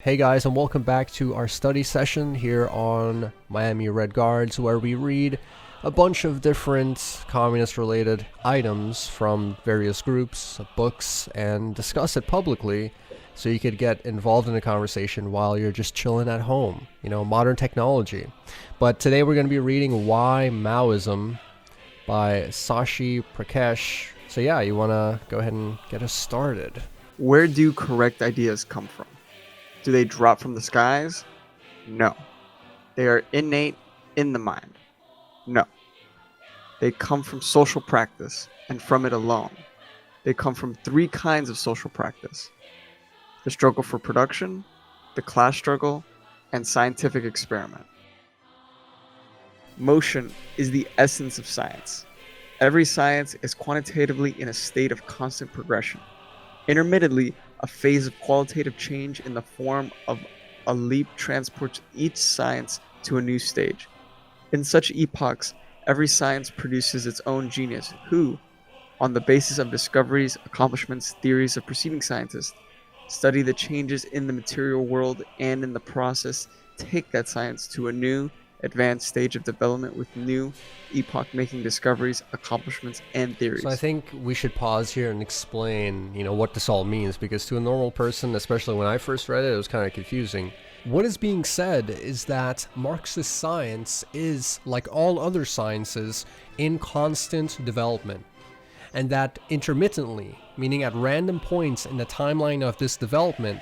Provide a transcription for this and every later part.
Hey guys, and welcome back to our study session here on Miami Red Guards, where we read a bunch of different communist-related items from various groups, books, and discuss it publicly so you could get involved in a conversation while you're just chilling at home. Modern technology. But today we're going to be reading Why Maoism by Sashi Prakash. So yeah, you want to go ahead and get us started. Where do correct ideas come from? Do they drop from the skies? No. They are innate in the mind? No. They come from social practice, and from it alone. They come from three kinds of social practice: the struggle for production, the class struggle, and scientific experiment. Motion is the essence of science. Every science is quantitatively in a state of constant progression. Intermittently, a phase of qualitative change in the form of a leap transports each science to a new stage. In such epochs, every science produces its own genius who, on the basis of discoveries, accomplishments, theories of preceding scientists, study the changes in the material world and in the process take that science to a new, advanced stage of development with new, epoch-making discoveries, accomplishments, and theories. So I think we should pause here and explain, what this all means, because to a normal person, especially when I first read it, it was kind of confusing. What is being said is that Marxist science is, like all other sciences, in constant development, and that intermittently, meaning at random points in the timeline of this development,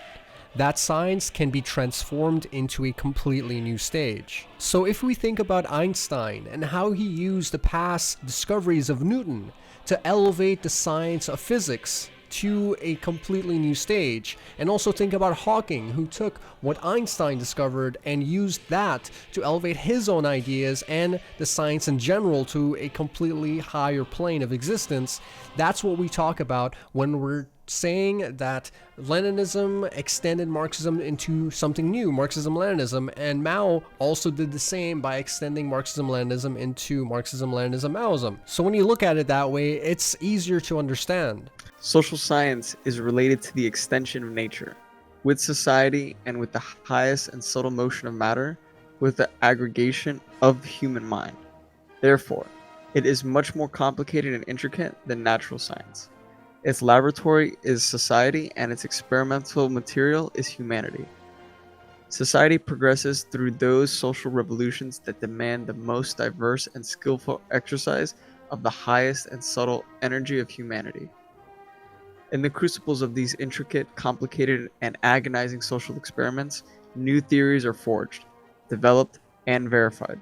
that science can be transformed into a completely new stage. So if we think about Einstein and how he used the past discoveries of Newton to elevate the science of physics to a completely new stage, and also think about Hawking, who took what Einstein discovered and used that to elevate his own ideas and the science in general to a completely higher plane of existence, that's what we talk about when we're saying that Leninism extended Marxism into something new, Marxism-Leninism, and Mao also did the same by extending Marxism-Leninism into Marxism-Leninism-Maoism. So when you look at it that way, it's easier to understand. Social science is related to the extension of nature, with society and with the highest and subtle motion of matter, with the aggregation of the human mind. Therefore, it is much more complicated and intricate than natural science. Its laboratory is society, and its experimental material is humanity. Society progresses through those social revolutions that demand the most diverse and skillful exercise of the highest and subtle energy of humanity. In the crucibles of these intricate, complicated, and agonizing social experiments, new theories are forged, developed, and verified.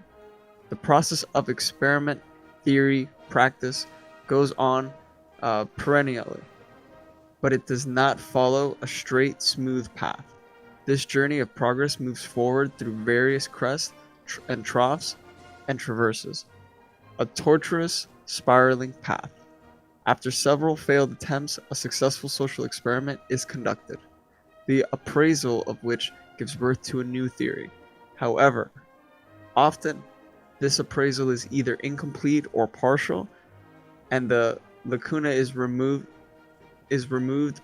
The process of experiment, theory, practice goes on perennially, but it does not follow a straight, smooth path. This journey of progress moves forward through various crests and troughs and traverses, a tortuous, spiraling path. After several failed attempts, a successful social experiment is conducted, the appraisal of which gives birth to a new theory. However, often this appraisal is either incomplete or partial, and the lacuna is removed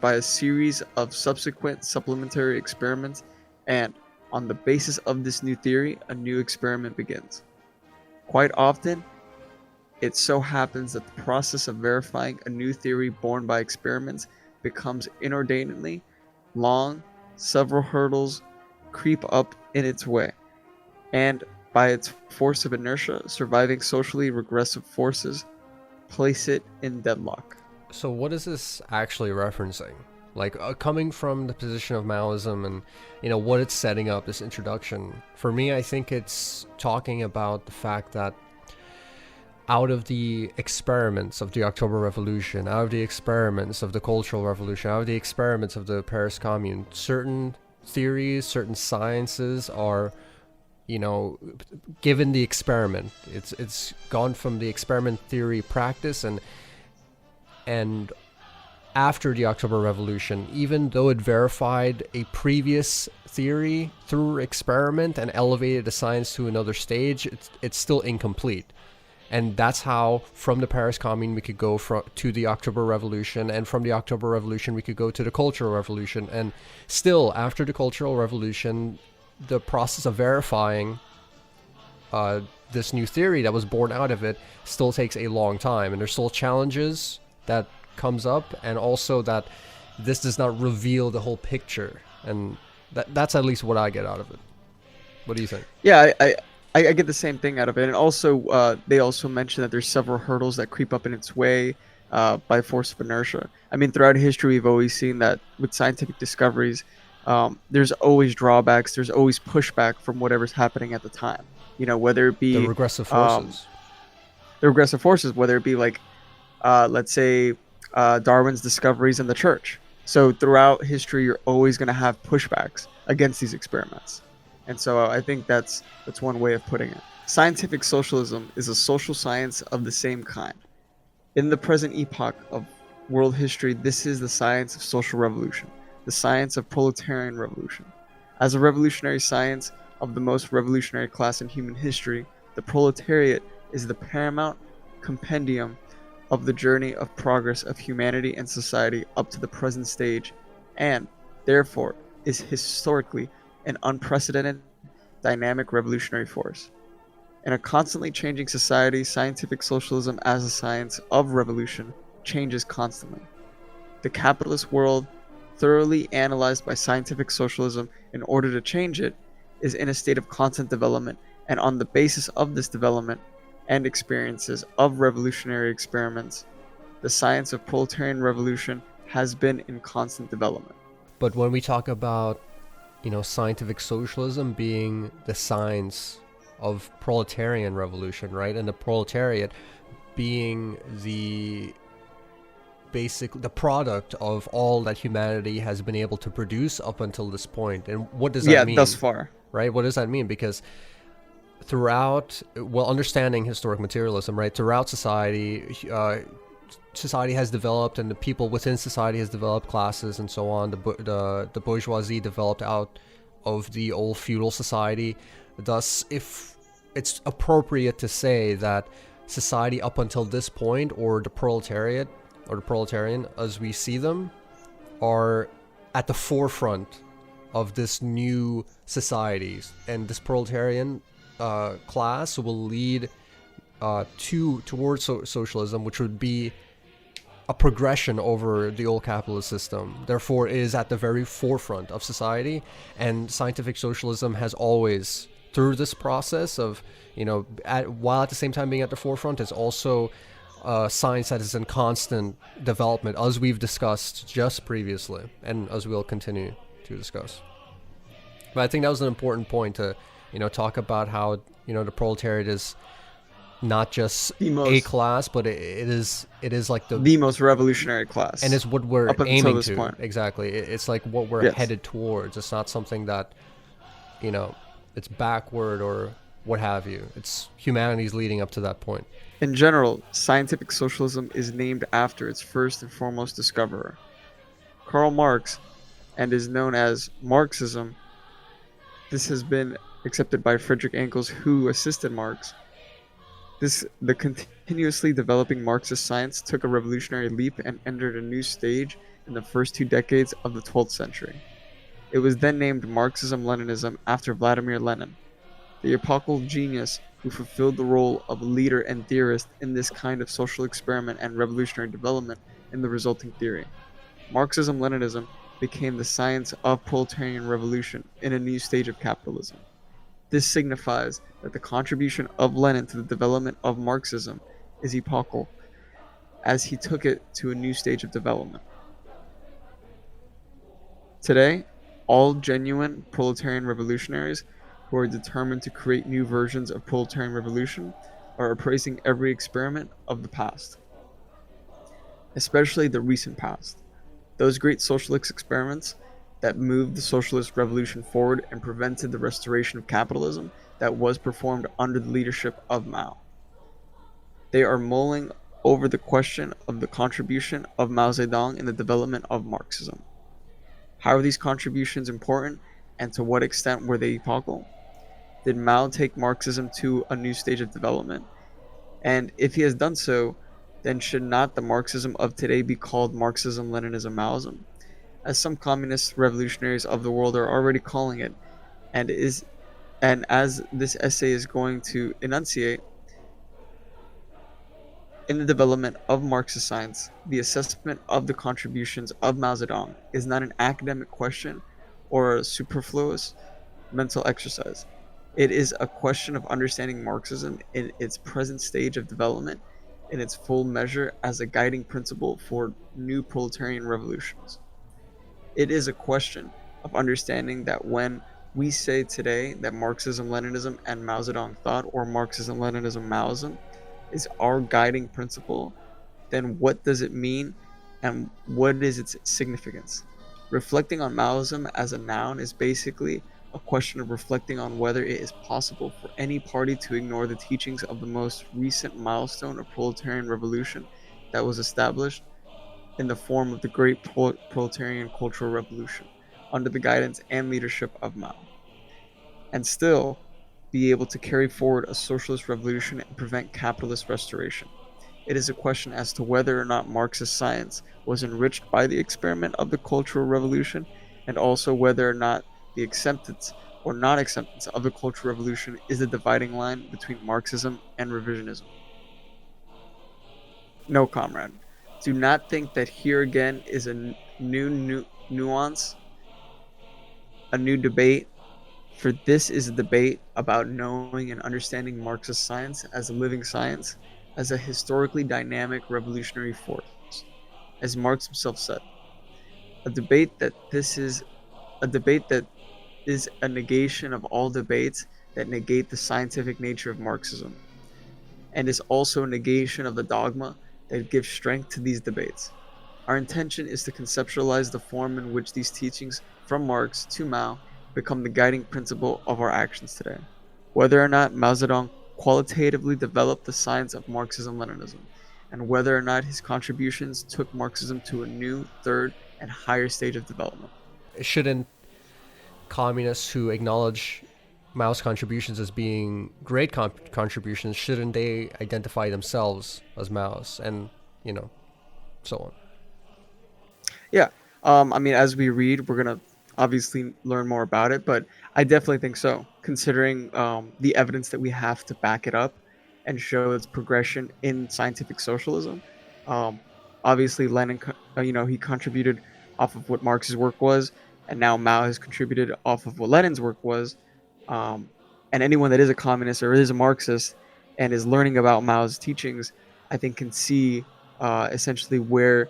by a series of subsequent supplementary experiments, and on the basis of this new theory, a new experiment begins. Quite often, it so happens that the process of verifying a new theory born by experiments becomes inordinately long. Several hurdles creep up in its way, and by its force of inertia, surviving socially regressive forces place it in deadlock. So what is this actually referencing? Coming from the position of Maoism and, what it's setting up, this introduction. For me, I think it's talking about the fact that out of the experiments of the October Revolution, out of the experiments of the Cultural Revolution, out of the experiments of the Paris Commune, certain theories, certain sciences are, given the experiment. It's gone from the experiment theory practice, and after the October Revolution, even though it verified a previous theory through experiment and elevated the science to another stage, it's still incomplete. And that's how, from the Paris Commune, we could go to the October Revolution, and from the October Revolution, we could go to the Cultural Revolution. And still, after the Cultural Revolution, the process of verifying this new theory that was born out of it still takes a long time, and there's still challenges that comes up, and also that this does not reveal the whole picture, and that's at least what I get out of it. What do you think? Yeah, I get the same thing out of it, and also they also mention that there's several hurdles that creep up in its way by force of inertia. I mean, throughout history, we've always seen that with scientific discoveries, there's always drawbacks, there's always pushback from whatever's happening at the time. You know, whether it The be regressive forces. the regressive forces, whether it be like, let's say, Darwin's discoveries in the church. So throughout history, you're always going to have pushbacks against these experiments. And so I think that's one way of putting it. Scientific socialism is a social science of the same kind. In the present epoch of world history, this is the science of social revolution, the science of proletarian revolution. As a revolutionary science of the most revolutionary class in human history, the proletariat is the paramount compendium of the journey of progress of humanity and society up to the present stage, and therefore is historically an unprecedented dynamic revolutionary force. In a constantly changing society, scientific socialism as a science of revolution changes constantly. The capitalist world, thoroughly analyzed by scientific socialism in order to change it, is in a state of constant development, and on the basis of this development and experiences of revolutionary experiments, the science of proletarian revolution has been in constant development. But when we talk about, scientific socialism being the science of proletarian revolution, right? And the proletariat being the product of all that humanity has been able to produce up until this point. And what does that mean? Thus far. Right? What does that mean? Because understanding historic materialism, right? Throughout society, society has developed, and the people within society has developed classes and so on. The bourgeoisie developed out of the old feudal society. Thus, if it's appropriate to say that society up until this point, or the proletariat or the proletarian as we see them, are at the forefront of this new society, and this proletarian class will lead towards socialism, which would be a progression over the old capitalist system. Therefore, it is at the very forefront of society, and scientific socialism has always, through this process of, while at the same time being at the forefront, it's also science that is in constant development, as we've discussed just previously, and as we'll continue to discuss. But I think that was an important point to, talk about how, the proletariat is not just a class, but it is like the most revolutionary class, and it's what we're aiming to. Point. Exactly, it's like what we're headed towards. It's not something that, it's backward or what have you. It's humanity's leading up to that point. In general, scientific socialism is named after its first and foremost discoverer, Karl Marx, and is known as Marxism. This has been accepted by Friedrich Engels, who assisted Marx. The continuously developing Marxist science took a revolutionary leap and entered a new stage in the first 2 decades of the 12th century. It was then named Marxism-Leninism after Vladimir Lenin, the epochal genius who fulfilled the role of leader and theorist in this kind of social experiment and revolutionary development in the resulting theory. Marxism-Leninism became the science of proletarian revolution in a new stage of capitalism. This signifies that the contribution of Lenin to the development of Marxism is epochal, as he took it to a new stage of development. Today, all genuine proletarian revolutionaries who are determined to create new versions of proletarian revolution are appraising every experiment of the past, especially the recent past. Those great socialist experiments that moved the socialist revolution forward and prevented the restoration of capitalism that was performed under the leadership of Mao. They are mulling over the question of the contribution of Mao Zedong in the development of Marxism. How are these contributions important, and to what extent were they epochal? Did Mao take Marxism to a new stage of development? And if he has done so, then should not the Marxism of today be called Marxism-leninism-maoism, as some communist revolutionaries of the world are already calling it, and is and as this essay is going to enunciate, in the development of Marxist science, the assessment of the contributions of Mao Zedong is not an academic question or a superfluous mental exercise. It is a question of understanding Marxism in its present stage of development in its full measure as a guiding principle for new proletarian revolutions. It is a question of understanding that when we say today that Marxism-Leninism and Mao Zedong thought, or Marxism-Leninism-Maoism, is our guiding principle, then what does it mean and what is its significance? Reflecting on Maoism as a noun is basically a question of reflecting on whether it is possible for any party to ignore the teachings of the most recent milestone of proletarian revolution that was established in the form of the Great Proletarian Cultural Revolution under the guidance and leadership of Mao, and still be able to carry forward a socialist revolution and prevent capitalist restoration. It is a question as to whether or not Marxist science was enriched by the experiment of the Cultural Revolution, and also whether or not the acceptance or non acceptance of the Cultural Revolution is the dividing line between Marxism and revisionism. No, comrade. Do not think that here again is a new nuance, a new debate, for this is a debate about knowing and understanding Marxist science as a living science, as a historically dynamic revolutionary force, as Marx himself said. A debate that this is a debate that is a negation of all debates that negate the scientific nature of Marxism, and is also a negation of the dogma that gives strength to these debates. Our intention is to conceptualize the form in which these teachings from Marx to Mao become the guiding principle of our actions today. Whether or not Mao Zedong qualitatively developed the science of Marxism-Leninism, and whether or not his contributions took Marxism to a new, third, and higher stage of development. Shouldn't communists who acknowledge Mao's contributions as being great contributions, shouldn't they identify themselves as Mao's, and so on? Yeah. I mean, as we read, we're gonna obviously learn more about it, but I definitely think so, considering the evidence that we have to back it up and show its progression in scientific socialism. Um, Obviously, Lenin, he contributed off of what Marx's work was, and now Mao has contributed off of what Lenin's work was. Um, and anyone that is a communist or is a Marxist and is learning about Mao's teachings, I think can see essentially where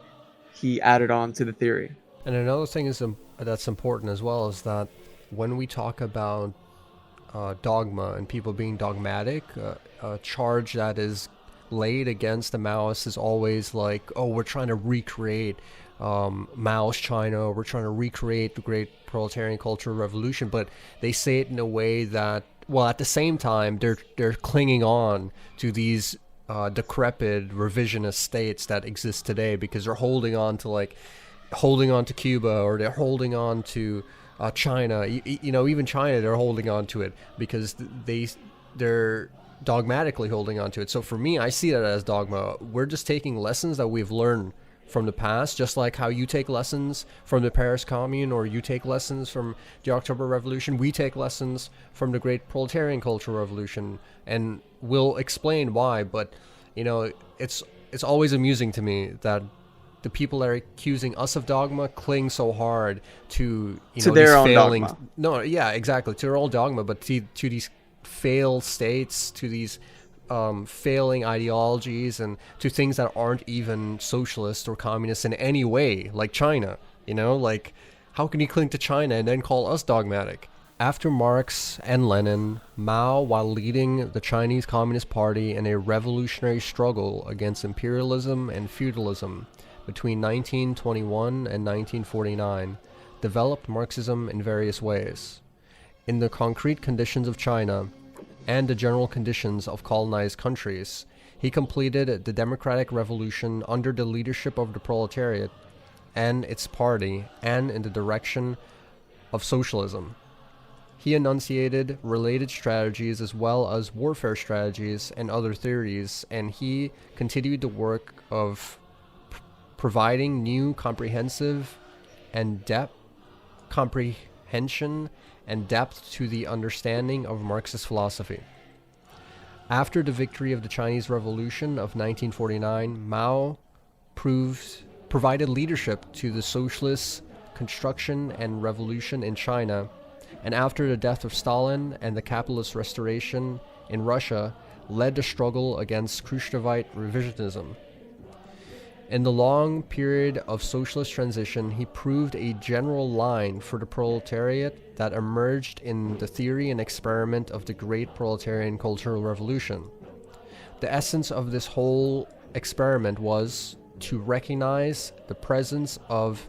he added on to the theory. And another thing is that's important as well is that when we talk about dogma and people being dogmatic, a charge that is laid against the Maoists is always like, oh, we're trying to recreate Mao's China, we're trying to recreate the great proletarian cultural revolution, but they say it in a way that, well, at the same time, they're clinging on to these decrepit revisionist states that exist today because they're holding on to Cuba, or they're holding on to China. Even China, they're holding on to it because they're dogmatically holding on to it. So for me, I see that as dogma. We're just taking lessons that we've learned from the past, just like how you take lessons from the Paris Commune, or you take lessons from the October Revolution. We take lessons from the Great Proletarian Cultural Revolution, and we'll explain why. But it's always amusing to me that the people that are accusing us of dogma cling so hard to To their these own failing. dogma. No, yeah, exactly, to their own dogma, but to these failed states, to these failing ideologies, and to things that aren't even socialist or communist in any way, like China. Like, how can you cling to China and then call us dogmatic? After Marx and Lenin, Mao, while leading the Chinese Communist Party in a revolutionary struggle against imperialism and feudalism between 1921 and 1949, developed Marxism in various ways. In the concrete conditions of China and the general conditions of colonized countries, he completed the democratic revolution under the leadership of the proletariat and its party, and in the direction of socialism. He enunciated related strategies as well as warfare strategies and other theories, and he continued the work of providing new comprehensive and comprehension and depth to the understanding of Marxist philosophy. After the victory of the Chinese Revolution of 1949, Mao provided leadership to the socialist construction and revolution in China, and after the death of Stalin and the capitalist restoration in Russia, led the struggle against Khrushchevite revisionism. In the long period of socialist transition, he proved a general line for the proletariat that emerged in the theory and experiment of the Great Proletarian Cultural Revolution. The essence of this whole experiment was to recognize the presence of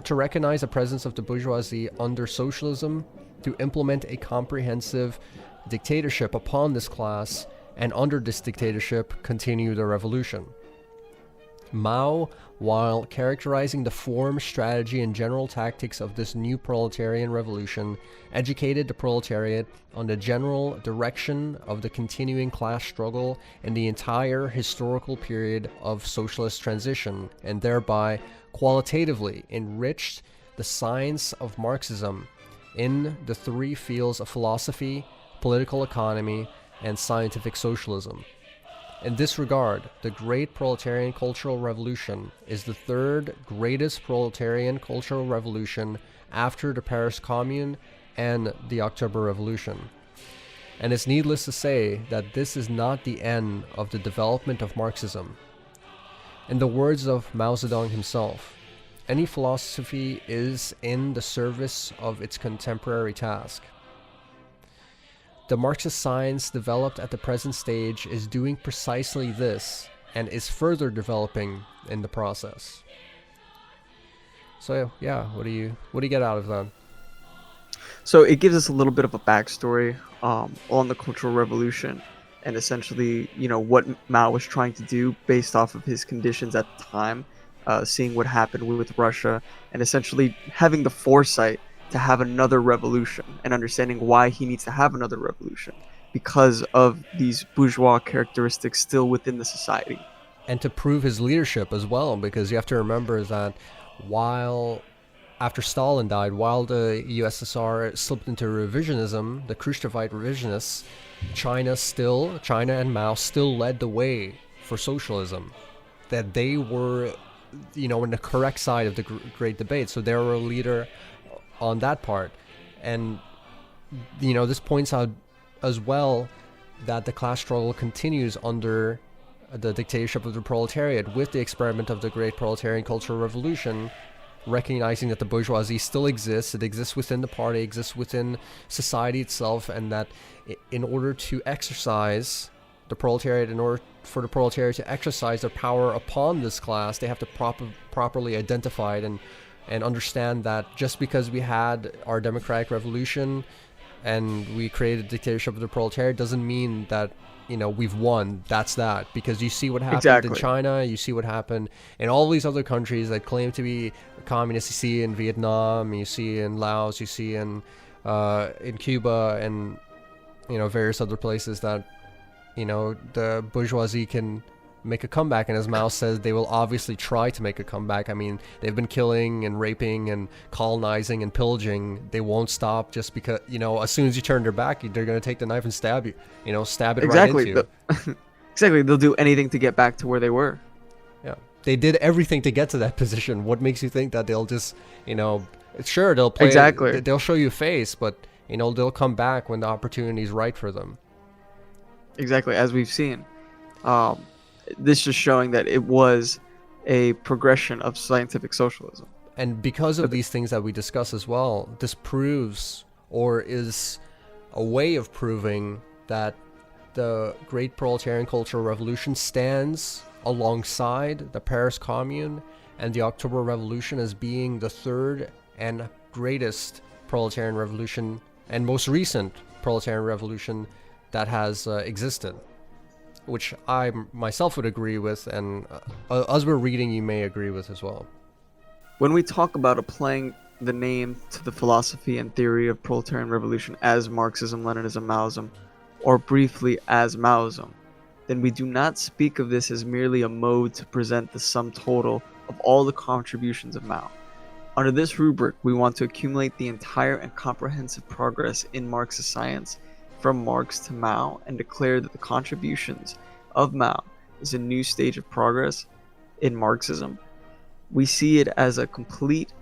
to recognize the presence of the bourgeoisie under socialism, to implement a comprehensive dictatorship upon this class, and under this dictatorship continue the revolution. Mao, while characterizing the form, strategy, and general tactics of this new proletarian revolution, educated the proletariat on the general direction of the continuing class struggle in the entire historical period of socialist transition, and thereby qualitatively enriched the science of Marxism in the three fields of philosophy, political economy, and scientific socialism. In this regard, the Great Proletarian Cultural Revolution is the third greatest proletarian cultural revolution after the Paris Commune and the October Revolution. And it's needless to say that this is not the end of the development of Marxism. In the words of Mao Zedong himself, any philosophy is in the service of its contemporary task. The Marxist science developed at the present stage is doing precisely this and is further developing in the process. So yeah, what do you get out of that? So it gives us a little bit of a backstory on the Cultural Revolution and essentially, what Mao was trying to do based off of his conditions at the time, seeing what happened with Russia, and essentially having the foresight to have another revolution and understanding why he needs to have another revolution because of these bourgeois characteristics still within the society. And to prove his leadership as well, because you have to remember that after Stalin died, while the USSR slipped into revisionism, the Khrushchevite revisionists, China and Mao still led the way for socialism. That they were, in the correct side of the great debate. So they were a leader on that part. And, this points out as well that the class struggle continues under the dictatorship of the proletariat with the experiment of the Great Proletarian Cultural Revolution, recognizing that the bourgeoisie still exists, it exists within the party, exists within society itself, and that in order to exercise the proletariat, in order for the proletariat to exercise their power upon this class, they have to properly identify it and understand that just because we had our democratic revolution and we created a dictatorship of the proletariat doesn't mean that we've won. That's that. Because you see what happened in China, you see what happened in all these other countries that claim to be communist. You see in Vietnam, you see in Laos, you see in Cuba, and various other places that the bourgeoisie can make a comeback. And as Mao says, they will obviously try to make a comeback. I mean, they've been killing and raping and colonizing and pillaging. They won't stop just because, as soon as you turn their back, they're going to take the knife and stab you, stab it right into you. Exactly. They'll do anything to get back to where they were. Yeah. They did everything to get to that position. What makes you think that they'll just, sure, they'll play. Exactly. They'll show you a face, but, they'll come back when the opportunity is right for them. Exactly. As we've seen. This just showing that it was a progression of scientific socialism. And because of these things that we discuss as well, this proves, or is a way of proving, that the Great Proletarian Cultural Revolution stands alongside the Paris Commune and the October Revolution as being the third and greatest proletarian revolution and most recent proletarian revolution that has existed. Which I myself would agree with, and as we're reading, you may agree with as well. When we talk about applying the name to the philosophy and theory of proletarian revolution as Marxism-Leninism-Maoism, or briefly as Maoism, then we do not speak of this as merely a mode to present the sum total of all the contributions of Mao. Under this rubric, we want to accumulate the entire and comprehensive progress in Marxist science from Marx to Mao and declare that the contributions of Mao is a new stage of progress in Marxism. We see it as a complete,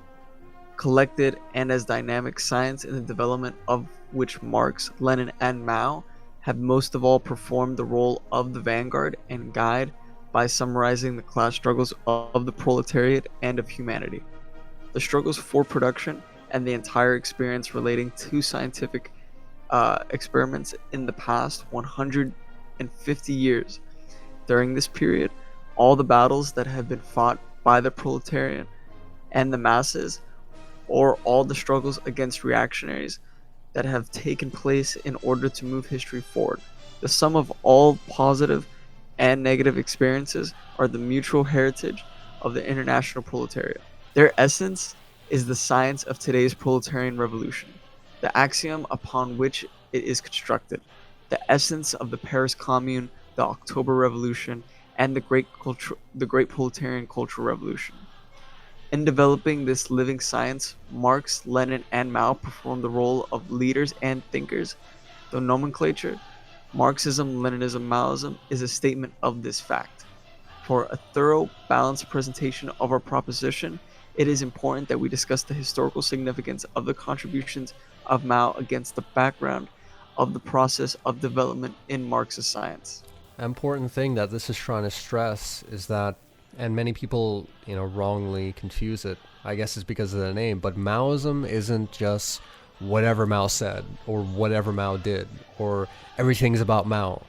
collected, and as dynamic science in the development of which Marx, Lenin, and Mao have most of all performed the role of the vanguard and guide by summarizing the class struggles of the proletariat and of humanity. The struggles for production and the entire experience relating to scientific experiments in the past 150 years. During this period, all the battles that have been fought by the proletariat and the masses, or all the struggles against reactionaries that have taken place in order to move history forward. The sum of all positive and negative experiences are the mutual heritage of the international proletariat. Their essence is the science of today's proletarian revolution, the axiom upon which it is constructed, the essence of the Paris Commune, the October Revolution, and the great proletarian cultural revolution. In developing this living science, Marx, Lenin, and Mao performed the role of leaders and thinkers. The nomenclature, Marxism-Leninism-Maoism, is a statement of this fact. For a thorough, balanced presentation of our proposition, it is important that we discuss the historical significance of the contributions of Mao against the background of the process of development in Marxist science. An important thing that this is trying to stress is that, and many people, wrongly confuse it, I guess it's because of the name, but Maoism isn't just whatever Mao said or whatever Mao did or everything's about Mao.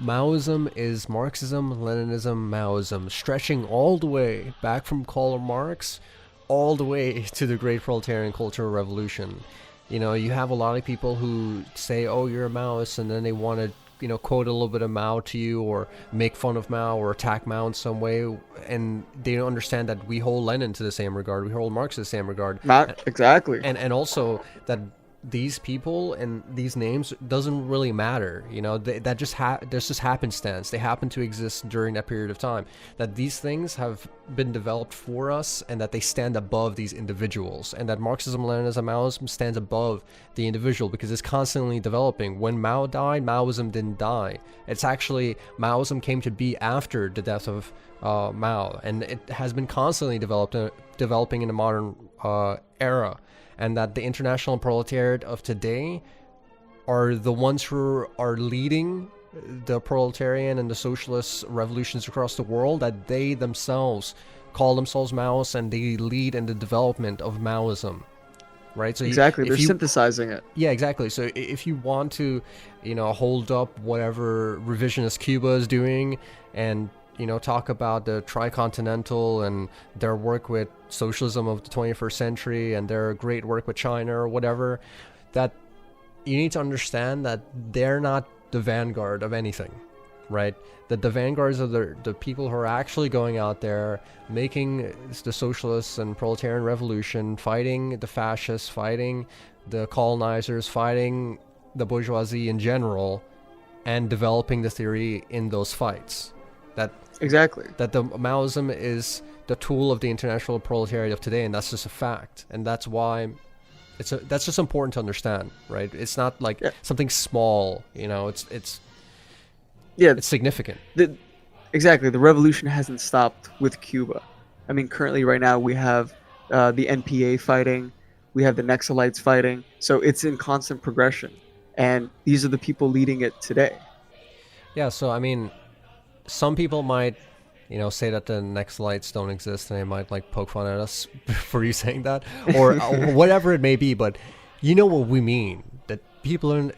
Maoism is Marxism, Leninism, Maoism, stretching all the way back from Karl Marx all the way to the Great Proletarian Cultural Revolution. You have a lot of people who say, oh, you're a Maoist, and then they want to quote a little bit of Mao to you or make fun of Mao or attack Mao in some way, and they don't understand that we hold Lenin to the same regard, we hold Marx to the same regard. Not exactly. And also that these people and these names doesn't really matter, that just there's just happenstance. They happen to exist during that period of time, that these things have been developed for us and that they stand above these individuals, and that Marxism, Leninism, Maoism stands above the individual because it's constantly developing. When Mao died, Maoism didn't die. It's actually, Maoism came to be after the death of Mao, and it has been constantly developing in the modern era. And that the international proletariat of today are the ones who are leading the proletarian and the socialist revolutions across the world, that they themselves call themselves Maoists and they lead in the development of Maoism, right? So exactly, they're synthesizing it. Yeah, exactly. So if you want to, hold up whatever revisionist Cuba is doing and talk about the tricontinental and their work with socialism of the 21st century and their great work with China or whatever, that you need to understand that they're not the vanguard of anything, right? That the vanguards are the people who are actually going out there making the socialists and proletarian revolution, fighting the fascists, fighting the colonizers, fighting the bourgeoisie in general, and developing the theory in those fights. That the Maoism is the tool of the international proletariat of today, and that's just a fact. And that's why that's just important to understand, right? It's not like something small, it's significant. Exactly. The revolution hasn't stopped with Cuba. I mean, currently right now we have the NPA fighting, we have the Naxalites fighting, so it's in constant progression. And these are the people leading it today. Yeah, so I mean, some people might, say that the Naxalites don't exist, and they might poke fun at us for you saying that, or whatever it may be. But you know what we mean. That people in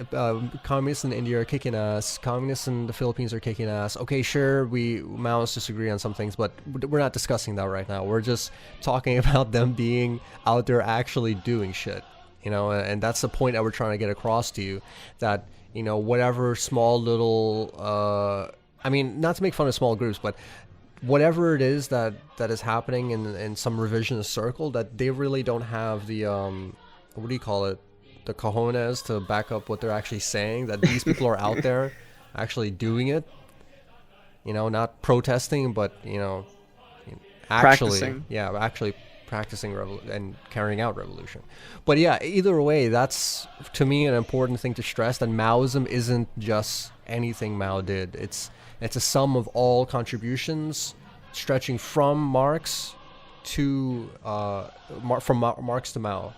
communists in India are kicking ass. Communists in the Philippines are kicking ass. Okay, sure, we Maoists disagree on some things, but we're not discussing that right now. We're just talking about them being out there actually doing shit. And that's the point that we're trying to get across to you. That whatever small little. I mean, not to make fun of small groups, but whatever it is that is happening in some revisionist circle, that they really don't have the what do you call it, the cojones to back up what they're actually saying, that these people are out there actually doing it, not protesting, but actually, Practicing. yeah, actually practicing and carrying out revolution. But yeah, either way, that's to me an important thing to stress, that Maoism isn't just anything Mao did. It's a sum of all contributions stretching from Marx to Marx to Mao.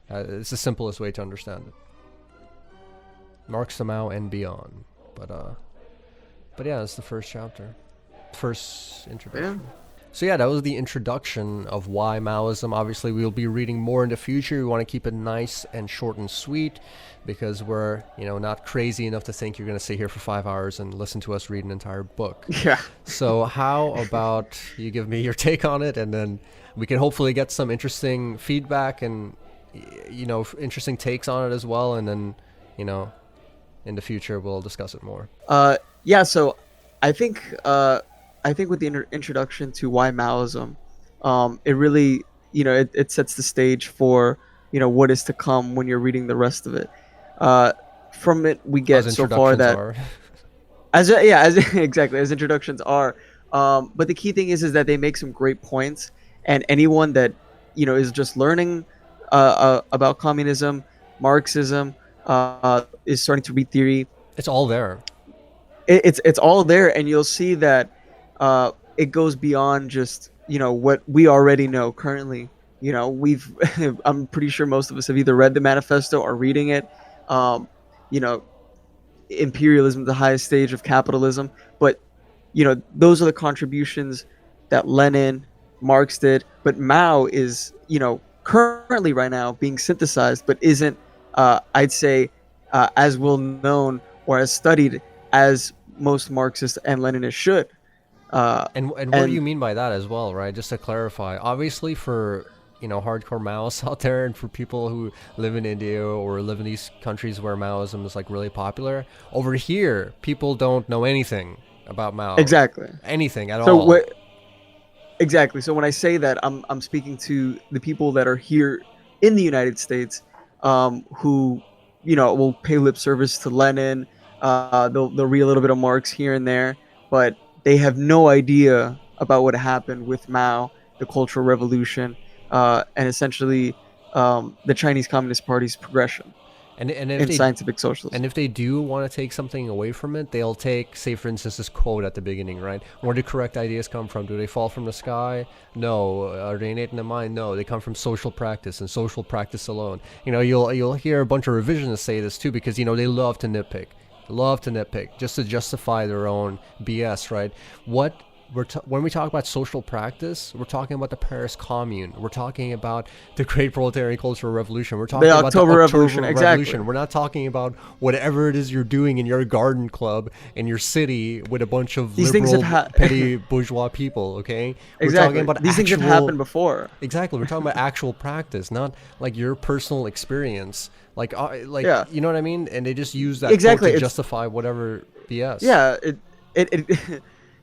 It's the simplest way to understand it. Marx to Mao and beyond. But yeah, it's the first chapter, first introduction. Yeah. So yeah, that was the introduction of why Maoism. Obviously, we'll be reading more in the future. We want to keep it nice and short and sweet, because we're not crazy enough to think you're going to sit here for 5 hours and listen to us read an entire book. Yeah. So how about you give me your take on it, and then we can hopefully get some interesting feedback and interesting takes on it as well, and then in the future we'll discuss it more. Yeah. So I think with the introduction to why Maoism, it really it sets the stage for what is to come when you're reading the rest of it. From it we get As so far introductions that are. as exactly as introductions are. But the key thing is that they make some great points, and anyone that is just learning about communism, Marxism, is starting to read theory. It's all there. It's all there, and you'll see that it goes beyond just what we already know currently. We've I'm pretty sure most of us have either read the manifesto or reading it. You know, imperialism, the highest stage of capitalism, but those are the contributions that Lenin, Marx did. But Mao is currently right now being synthesized, but isn't I'd say as well known or as studied as most Marxists and Leninists should. And what do you mean by that as well, right? Just to clarify, obviously for hardcore Maoists out there, and for people who live in India or live in these countries where Maoism is like really popular, over here people don't know anything about Mao. Exactly. Anything at So all. exactly. So when I say that, I'm speaking to the people that are here in the United States, who will pay lip service to Lenin. They'll read a little bit of Marx here and there, but they have no idea about what happened with Mao, the Cultural Revolution, and essentially the Chinese Communist Party's progression And if in they scientific socialism. and if they do want to take something away from it, they'll take, say for instance, this quote at the beginning, right? Where do correct ideas come from? Do they fall from the sky? No. Are they innate in the mind? No. They come from social practice, and social practice alone. You'll hear a bunch of revisionists say this too, because they love to nitpick. Just to justify their own BS, right? When we talk about social practice, we're talking about the Paris Commune. We're talking about the Great Proletarian Cultural Revolution. We're talking about the October Revolution. Exactly. We're not talking about whatever it is you're doing in your garden club in your city with a bunch of These liberal, things have petty bourgeois people. Okay, we're exactly. talking about These things have happened before. Exactly, we're talking about actual practice, not like your personal experience. Yeah. You know what I mean? And they just use that Exactly. quote to justify whatever BS. Yeah.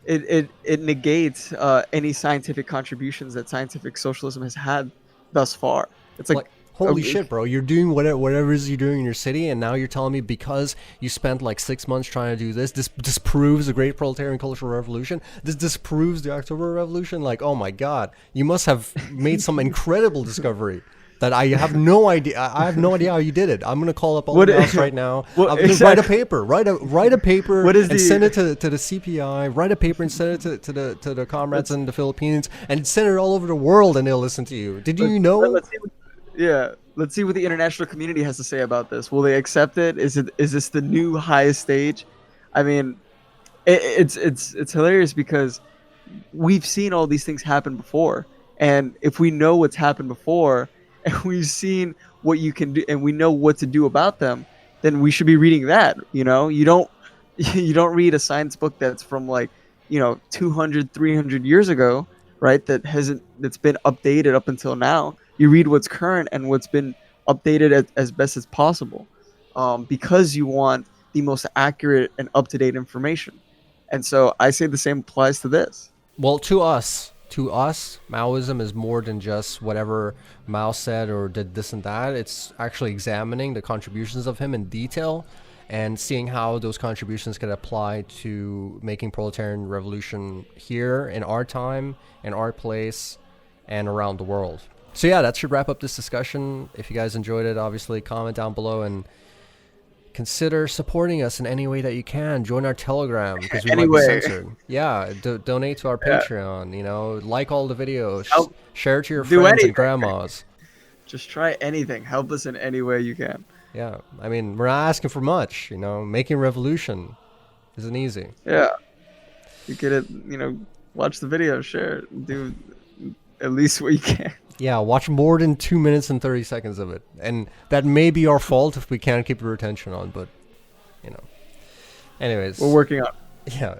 It negates any scientific contributions that scientific socialism has had thus far. It's like holy shit, bro! You're doing whatever it is you're doing in your city, and now you're telling me because you spent like 6 months trying to do this disproves the Great Proletarian Cultural Revolution. This disproves the October Revolution. Like, oh my god, you must have made some incredible discovery that I have no idea. I have no idea how you did it. I'm gonna call up all the else right now. I'm gonna write a paper. Write a paper and send it to the CPI. Write a paper and send it to the comrades in the Philippines, and send it all over the world, and they'll listen to you. Did you know? Let's see what the international community has to say about this. Will they accept it? Is this the new highest stage? I mean, it's hilarious because we've seen all these things happen before, and if we know what's happened before, and we've seen what you can do, and we know what to do about them, then we should be reading that. You don't read a science book that's from 200, 300 years ago, right? That's been updated up until now. You read what's current and what's been updated as best as possible, because you want the most accurate and up-to-date information. And so I say the same applies to this. Well, to us, Maoism is more than just whatever Mao said or did this and that. It's actually examining the contributions of him in detail and seeing how those contributions can apply to making proletarian revolution here in our time, in our place, and around the world. So yeah, that should wrap up this discussion. If you guys enjoyed it, obviously comment down below and consider supporting us in any way that you can. Join our Telegram because we might be Anyway, censored. Yeah, donate to our yeah, Patreon. Like all the videos, help, share it to your do friends and anything. grandmas. Just try anything. Help us in any way you can. Yeah, I mean, we're not asking for much. Making revolution isn't easy. Yeah, you get it. Watch the video, share it, do at least what you can. Yeah, watch more than 2 minutes and 30 seconds of it, and that may be our fault if we can't keep your attention on. But, anyways, We're working on it. yeah.